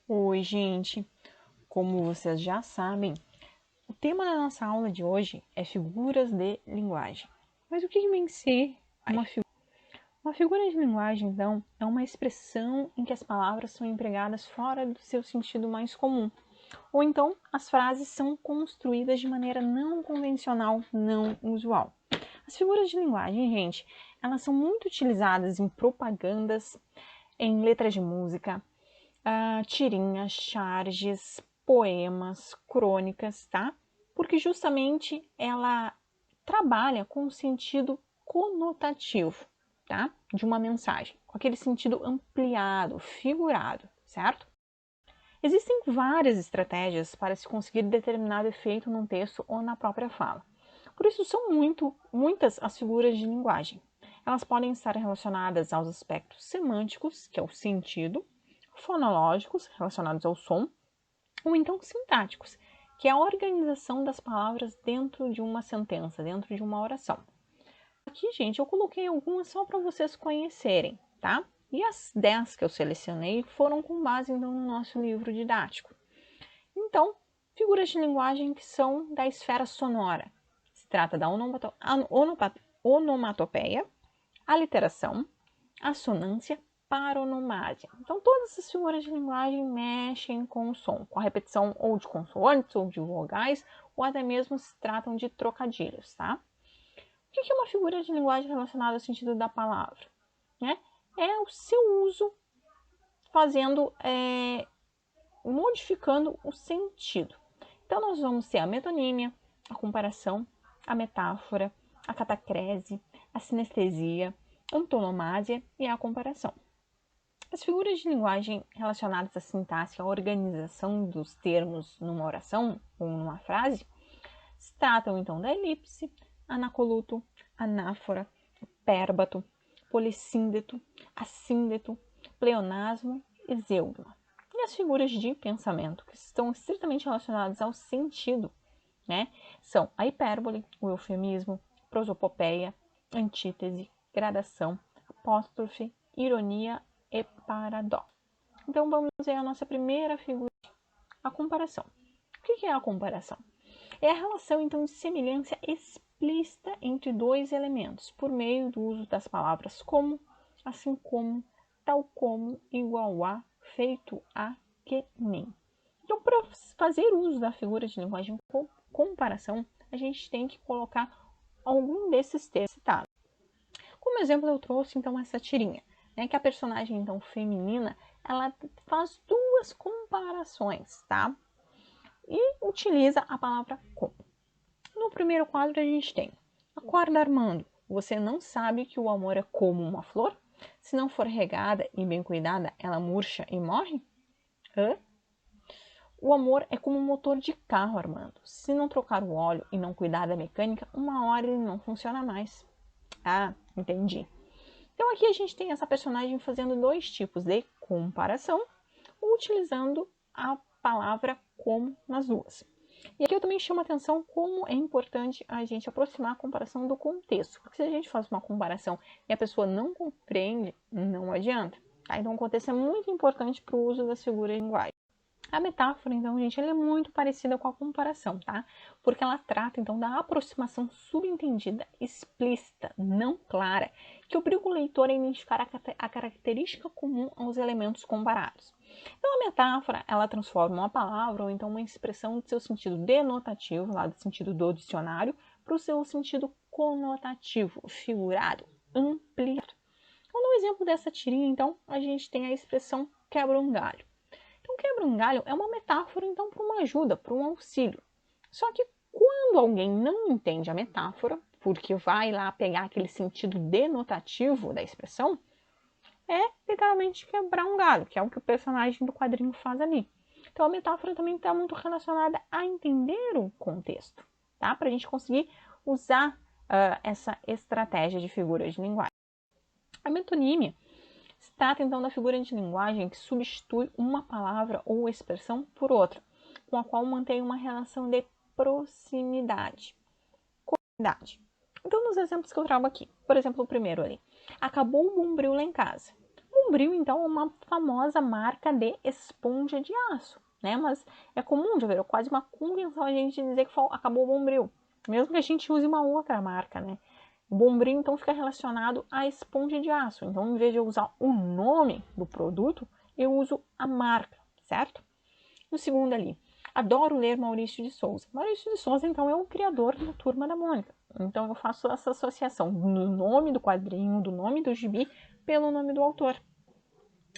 Oi, gente! Como vocês já sabem, o tema da nossa aula de hoje é figuras de linguagem. Mas o que vem ser uma figura? Uma figura de linguagem, então, é uma expressão em que as palavras são empregadas fora do seu sentido mais comum. Ou então, as frases são construídas de maneira não convencional, não usual. As figuras de linguagem, gente, elas são muito utilizadas em propagandas, em letras de música, tirinhas, charges, poemas, crônicas, tá? Porque justamente ela trabalha com o sentido conotativo, tá? De uma mensagem, com aquele sentido ampliado, figurado, certo? Existem várias estratégias para se conseguir determinado efeito num texto ou na própria fala. Por isso são muitas as figuras de linguagem. Elas podem estar relacionadas aos aspectos semânticos, que é o sentido, fonológicos, relacionados ao som, ou então sintáticos, que é a organização das palavras dentro de uma sentença, dentro de uma oração. Aqui, gente, eu coloquei algumas só para vocês conhecerem, tá? E as 10 que eu selecionei foram com base então, no nosso livro didático. Então, figuras de linguagem que são da esfera sonora. Se trata da onomatopeia, aliteração, assonância, paronomásia. Então, todas essas figuras de linguagem mexem com o som, com a repetição ou de consoantes ou de vogais, ou até mesmo se tratam de trocadilhos, tá? O que é uma figura de linguagem relacionada ao sentido da palavra? Né? É o seu uso modificando o sentido. Então, nós vamos ter a metonímia, a comparação, a metáfora, a catacrese, a sinestesia, a antonomásia e a comparação. As figuras de linguagem relacionadas à sintaxe, à organização dos termos numa oração ou numa frase, se tratam então da elipse, anacoluto, anáfora, pérbato, polissíndeto, assíndeto, pleonasmo e zeugma. E as figuras de pensamento, que estão estritamente relacionadas ao sentido, né? São a hipérbole, o eufemismo, prosopopeia, antítese, gradação, apóstrofe, ironia e paradoxo. Então vamos ver a nossa primeira figura, a comparação. O que é a comparação? É a relação então de semelhança explícita entre dois elementos, por meio do uso das palavras como, assim como, tal como, igual a, feito a, que nem. Então, para fazer uso da figura de linguagem com comparação, a gente tem que colocar algum desses textos citados. Como exemplo, eu trouxe então essa tirinha, né, que a personagem então feminina, ela faz duas comparações, tá? E utiliza a palavra como. No primeiro quadro a gente tem: acorda, Armando, você não sabe que o amor é como uma flor? Se não for regada e bem cuidada, ela murcha e morre? Hã? O amor é como um motor de carro, Armando. Se não trocar o óleo e não cuidar da mecânica, uma hora ele não funciona mais. Ah, entendi. Então aqui a gente tem essa personagem fazendo dois tipos de comparação, utilizando a palavra como nas duas. E aqui eu também chamo a atenção como é importante a gente aproximar a comparação do contexto. Porque se a gente faz uma comparação e a pessoa não compreende, não adianta. Tá? Então o contexto é muito importante para o uso das figuras de linguagem. A metáfora, então, gente, ela é muito parecida com a comparação, tá? Porque ela trata, então, da aproximação subentendida, explícita, não clara, que obriga o leitor a identificar a característica comum aos elementos comparados. Então, a metáfora, ela transforma uma palavra ou então uma expressão do seu sentido denotativo, lá do sentido do dicionário, para o seu sentido conotativo, figurado, ampliado. Então, no exemplo dessa tirinha, então, a gente tem a expressão quebra um galho. Então, quebra um galho é uma metáfora, então, para uma ajuda, para um auxílio. Só que quando alguém não entende a metáfora, porque vai lá pegar aquele sentido denotativo da expressão, é literalmente quebrar um galho, que é o que o personagem do quadrinho faz ali. Então, a metáfora também está muito relacionada a entender o contexto, tá? Para a gente conseguir usar essa estratégia de figuras de linguagem. A metonímia se trata então da figura de linguagem que substitui uma palavra ou expressão por outra, com a qual mantém uma relação de proximidade. Então, nos exemplos que eu trago aqui, por exemplo, o primeiro ali: acabou o bombril lá em casa. Bombril, então, é uma famosa marca de esponja de aço, né? Mas é comum, já virou quase uma convenção a gente dizer que acabou o Bombril, mesmo que a gente use uma outra marca, né? O Bombril, então, fica relacionado à esponja de aço. Então, em vez de eu usar o nome do produto, eu uso a marca, certo? No segundo ali, adoro ler Maurício de Souza. Maurício de Souza, então, é o criador da Turma da Mônica. Então, eu faço essa associação do nome do quadrinho, do nome do gibi, pelo nome do autor.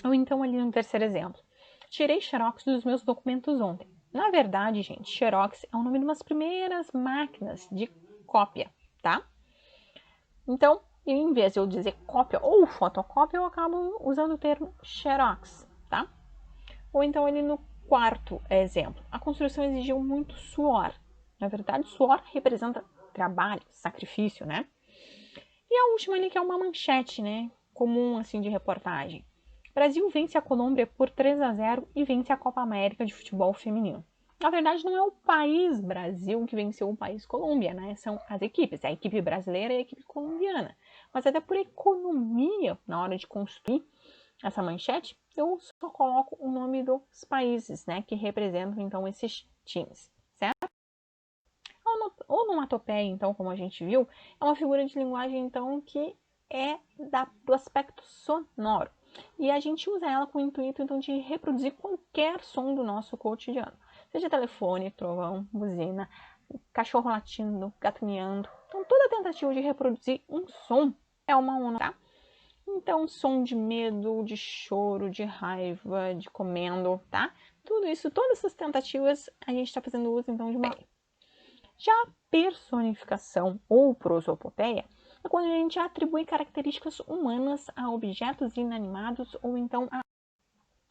Ou então, ali no terceiro exemplo, tirei xerox dos meus documentos ontem. Na verdade, gente, xerox é o nome de umas primeiras máquinas de cópia, tá? Então, em vez de eu dizer cópia ou fotocópia, eu acabo usando o termo xerox, tá? Ou então, ali no quarto exemplo, a construção exigiu muito suor. Na verdade, suor representa trabalho, sacrifício, né? E a última ali que é uma manchete, né? Comum, assim, de reportagem. Brasil vence a Colômbia por 3-0 e vence a Copa América de futebol feminino. Na verdade, não é o país Brasil que venceu o país Colômbia, né? São as equipes, a equipe brasileira e a equipe colombiana. Mas até por economia, na hora de construir essa manchete, eu só coloco o nome dos países, né? Que representam, então, esses times, certo? A onomatopeia, então, como a gente viu, é uma figura de linguagem, então, que é do aspecto sonoro. E a gente usa ela com o intuito, então, de reproduzir qualquer som do nosso cotidiano. Seja telefone, trovão, buzina, cachorro latindo, gato miando. Então, toda tentativa de reproduzir um som é uma onomatopeia, tá? Então, som de medo, de choro, de raiva, de comendo, tá? Tudo isso, todas essas tentativas, a gente está fazendo uso, então, de uma... Já a personificação ou prosopopeia é quando a gente atribui características humanas a objetos inanimados ou então a...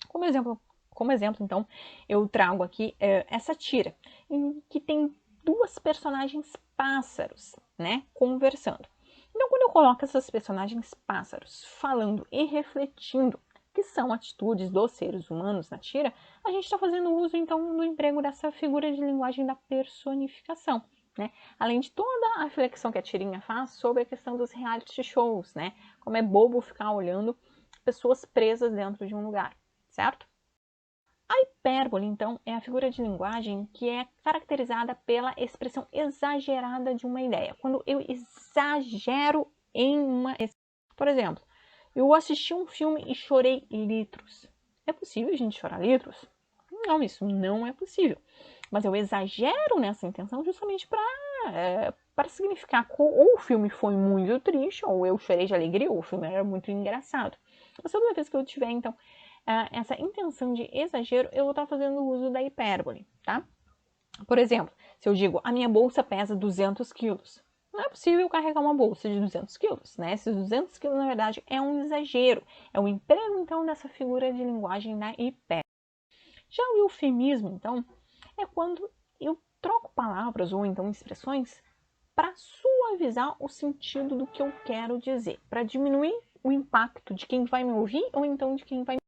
Como exemplo, então, eu trago aqui essa tira, em que tem duas personagens pássaros, né, conversando. Então, quando eu coloco essas personagens pássaros falando e refletindo, que são atitudes dos seres humanos na tira, a gente está fazendo uso, então, do emprego dessa figura de linguagem da personificação, né? Além de toda a reflexão que a tirinha faz sobre a questão dos reality shows, né? Como é bobo ficar olhando pessoas presas dentro de um lugar, certo? A hipérbole, então, é a figura de linguagem que é caracterizada pela expressão exagerada de uma ideia. Quando eu exagero em uma... Por exemplo, eu assisti um filme e chorei litros. É possível a gente chorar litros? Não, isso não é possível. Mas eu exagero nessa intenção justamente para significar que ou o filme foi muito triste, ou eu chorei de alegria, ou o filme era muito engraçado. Mas toda vez que eu tiver, então, essa intenção de exagero, eu vou estar fazendo uso da hipérbole, tá? Por exemplo, se eu digo, a minha bolsa pesa 200 quilos. Não é possível carregar uma bolsa de 200 quilos, né? Esses 200 quilos, na verdade, é um exagero. É o emprego, então, dessa figura de linguagem da hipérbole. Já o eufemismo, então, é quando eu troco palavras ou, então, expressões para suavizar o sentido do que eu quero dizer, para diminuir o impacto de quem vai me ouvir ou, então, de quem vai me...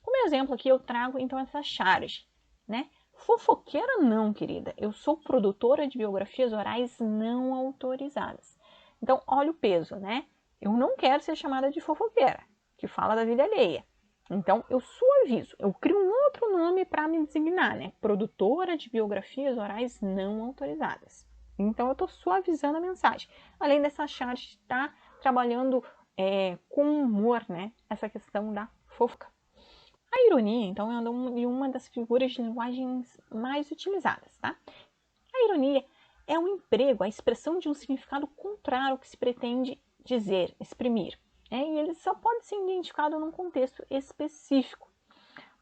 Como exemplo aqui, eu trago, então, essa charge, né? Fofoqueira não, querida. Eu sou produtora de biografias orais não autorizadas. Então, olha o peso, né? Eu não quero ser chamada de fofoqueira, que fala da vida alheia. Então, eu suavizo. Eu crio um outro nome para me designar, né? Produtora de biografias orais não autorizadas. Então, eu estou suavizando a mensagem. Além dessa charge, está trabalhando com humor, né? Essa questão da fofoca. A ironia, então, é uma das figuras de linguagens mais utilizadas, tá? A ironia é o emprego, a expressão de um significado contrário ao que se pretende dizer, exprimir. Né? E ele só pode ser identificado num contexto específico.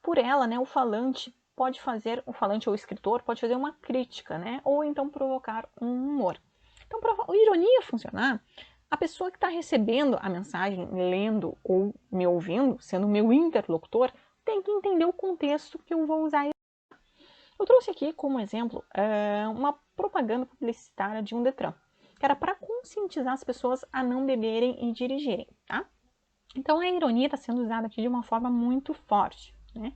Por ela, né, o falante ou o escritor pode fazer uma crítica, né? Ou então provocar um humor. Então, para a ironia funcionar, a pessoa que está recebendo a mensagem, lendo ou me ouvindo, sendo meu interlocutor, tem que entender o contexto que eu vou usar. Eu trouxe aqui como exemplo uma propaganda publicitária de um Detran, que era para conscientizar as pessoas a não beberem e dirigirem, tá? Então a ironia está sendo usada aqui de uma forma muito forte, né?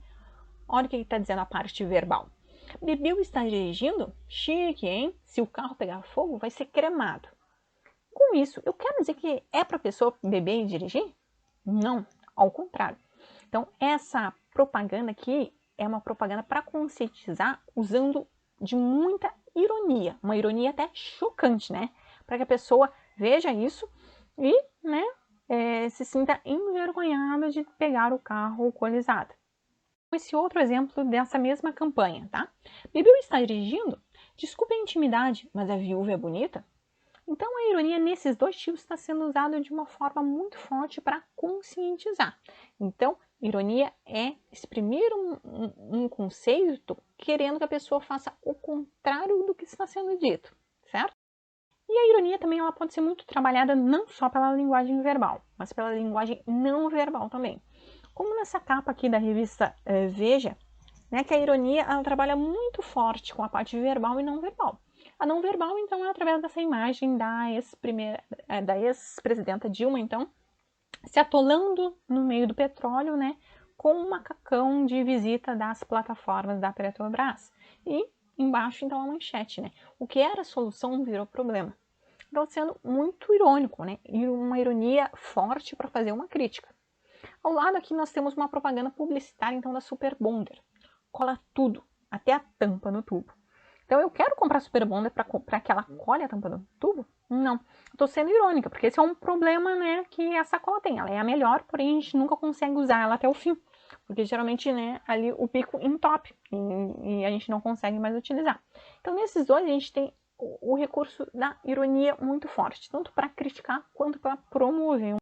Olha o que está dizendo a parte verbal. Bebeu e está dirigindo? Chique, hein? Se o carro pegar fogo, vai ser cremado. Com isso, eu quero dizer que é para a pessoa beber e dirigir? Não. ao contrário. Então, essa propaganda aqui é uma propaganda para conscientizar usando de muita ironia, uma ironia até chocante, né? Para que a pessoa veja isso e, né, se sinta envergonhada de pegar o carro alcoolizado. Esse outro exemplo dessa mesma campanha, tá? Bebeu e está dirigindo? Desculpe a intimidade, mas a viúva é bonita? Então, a ironia nesses dois tipos está sendo usada de uma forma muito forte para conscientizar. Então, ironia é exprimir um conceito querendo que a pessoa faça o contrário do que está sendo dito, certo? E a ironia também ela pode ser muito trabalhada não só pela linguagem verbal, mas pela linguagem não verbal também. Como nessa capa aqui da revista Veja, né, que a ironia ela trabalha muito forte com a parte verbal e não verbal. A não verbal, então, é através dessa imagem da ex-presidenta Dilma, então, se atolando no meio do petróleo, né, com um macacão de visita das plataformas da Petrobras. E embaixo, então, a manchete, né? O que era solução virou problema. Então, sendo muito irônico, né? E uma ironia forte para fazer uma crítica. Ao lado aqui nós temos uma propaganda publicitária, então, da Super Bonder. Cola tudo, até a tampa no tubo. Então, eu quero comprar Super Bonder para que ela cole a tampa do tubo? Não. Estou sendo irônica, porque esse é um problema, né, que a sacola tem. Ela é a melhor, porém a gente nunca consegue usar ela até o fim. Porque geralmente, né, ali o pico entope e a gente não consegue mais utilizar. Então, nesses dois, a gente tem o recurso da ironia muito forte, tanto para criticar quanto para promover.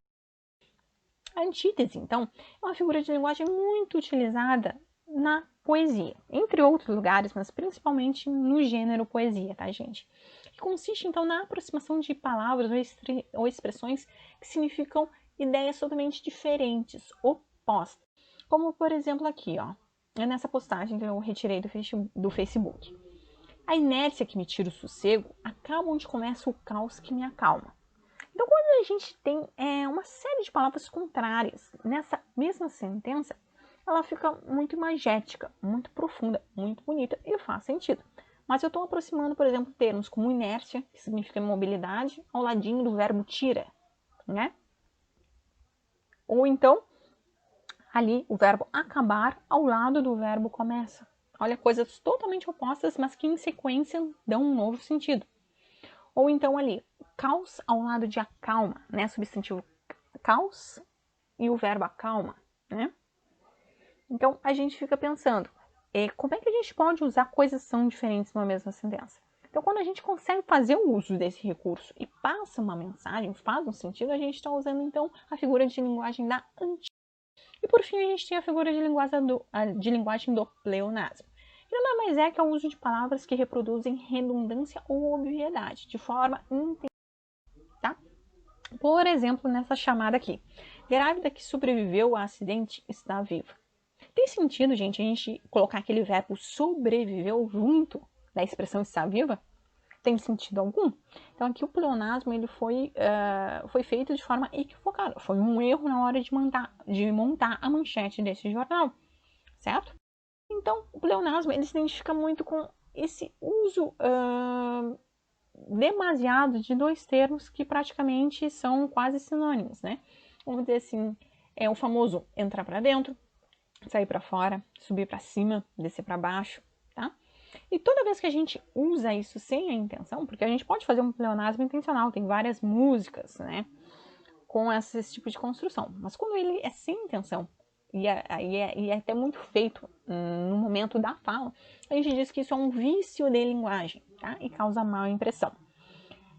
A antítese, então, é uma figura de linguagem muito utilizada na poesia, entre outros lugares, mas principalmente no gênero poesia, tá, gente? Que consiste, então, na aproximação de palavras ou expressões que significam ideias totalmente diferentes, opostas. Como, por exemplo, aqui, ó, nessa postagem que eu retirei do Facebook. A inércia que me tira o sossego acaba onde começa o caos que me acalma. Então, quando a gente tem uma série de palavras contrárias nessa mesma sentença, ela fica muito imagética, muito profunda, muito bonita e faz sentido. Mas eu estou aproximando, por exemplo, termos como inércia, que significa imobilidade, ao ladinho do verbo tira, né? Ou então, ali, o verbo acabar ao lado do verbo começa. Olha, coisas totalmente opostas, mas que em sequência dão um novo sentido. Ou então ali, caos ao lado de acalma, né? Substantivo caos e o verbo acalma, né? Então, a gente fica pensando, como é que a gente pode usar coisas que são diferentes numa mesma sentença? Então, quando a gente consegue fazer o uso desse recurso e passa uma mensagem, faz um sentido, a gente está usando, então, a figura de linguagem da antítese. E, por fim, a gente tem a figura de linguagem do pleonasmo. Que nada mais é que o uso de palavras que reproduzem redundância ou obviedade, de forma intencional, tá? Por exemplo, nessa chamada aqui. Grávida que sobreviveu ao acidente está viva. Tem sentido, gente, a gente colocar aquele verbo sobreviveu junto da expressão está viva? Tem sentido algum? Então aqui o pleonasmo ele foi feito de forma equivocada. Foi um erro na hora de montar a manchete desse jornal, certo? Então o pleonasmo ele se identifica muito com esse uso demasiado de dois termos que praticamente são quase sinônimos, né? Vamos dizer assim, é o famoso entrar para dentro, sair para fora, subir para cima, descer para baixo, tá? E toda vez que a gente usa isso sem a intenção, porque a gente pode fazer um pleonasmo intencional, tem várias músicas, né, com esse tipo de construção, mas quando ele é sem intenção, e é até muito feito no momento da fala, a gente diz que isso é um vício de linguagem, tá? E causa má impressão.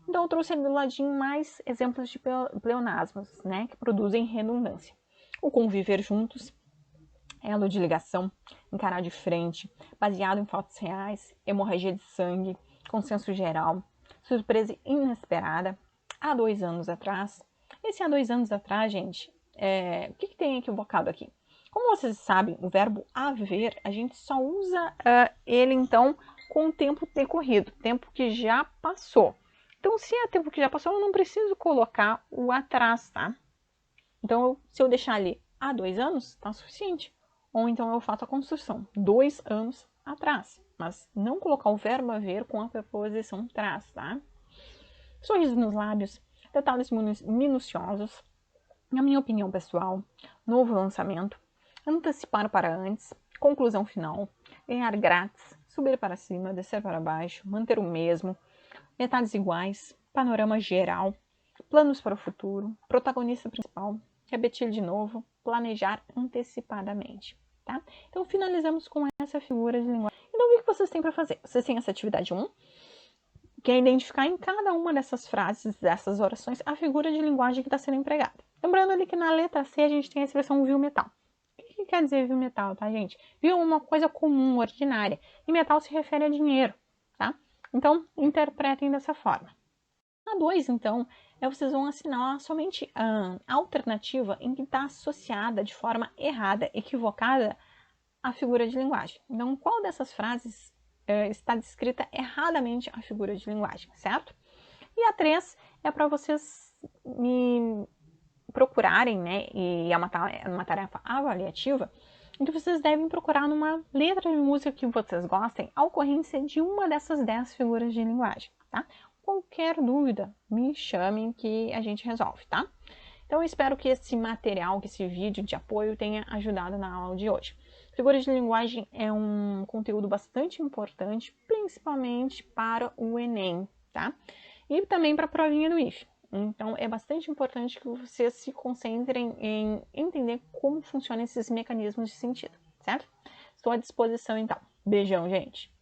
Então eu trouxe ali do ladinho mais exemplos de pleonasmos, né, que produzem redundância. O conviver juntos, elo de ligação, encarar de frente, baseado em fatos reais, hemorragia de sangue, consenso geral, surpresa inesperada, há 2 anos atrás. Esse há 2 anos atrás, gente, o que tem equivocado aqui? Como vocês sabem, o verbo haver, a gente só usa ele, então, com o tempo decorrido, tempo que já passou. Então, se é tempo que já passou, eu não preciso colocar o atrás, tá? Então, se eu deixar ali há 2 anos, tá suficiente. Ou então eu faço a construção 2 anos atrás, mas não colocar o verbo haver com a preposição traz, tá? Sorriso nos lábios, detalhes minuciosos. Na minha opinião pessoal, novo lançamento, antecipar para antes, conclusão final, ganhar grátis, subir para cima, descer para baixo, manter o mesmo, metades iguais, panorama geral, planos para o futuro, protagonista principal, repetir de novo, planejar antecipadamente, tá? Então, finalizamos com essa figura de linguagem. Então, o que vocês têm para fazer? Vocês têm essa atividade 1, que é identificar em cada uma dessas frases, dessas orações, a figura de linguagem que está sendo empregada. Lembrando ali que na letra C a gente tem a expressão viu metal. O que quer dizer viu metal, tá, gente? Viu uma coisa comum, ordinária. E metal se refere a dinheiro, tá? Então, interpretem dessa forma. A 2, então, vocês vão assinar somente a alternativa em que está associada de forma errada, equivocada, a figura de linguagem. Então, qual dessas frases está descrita erradamente a figura de linguagem, certo? E a 3 é para vocês me procurarem, né, e é uma tarefa avaliativa, em que vocês devem procurar numa letra de música que vocês gostem a ocorrência de uma dessas 10 figuras de linguagem, tá? Qualquer dúvida, me chamem que a gente resolve, tá? Então, eu espero que esse material, que esse vídeo de apoio tenha ajudado na aula de hoje. Figuras de linguagem é um conteúdo bastante importante, principalmente para o Enem, tá? E também para a provinha do IFE. Então, é bastante importante que vocês se concentrem em entender como funcionam esses mecanismos de sentido, certo? Estou à disposição, então. Beijão, gente!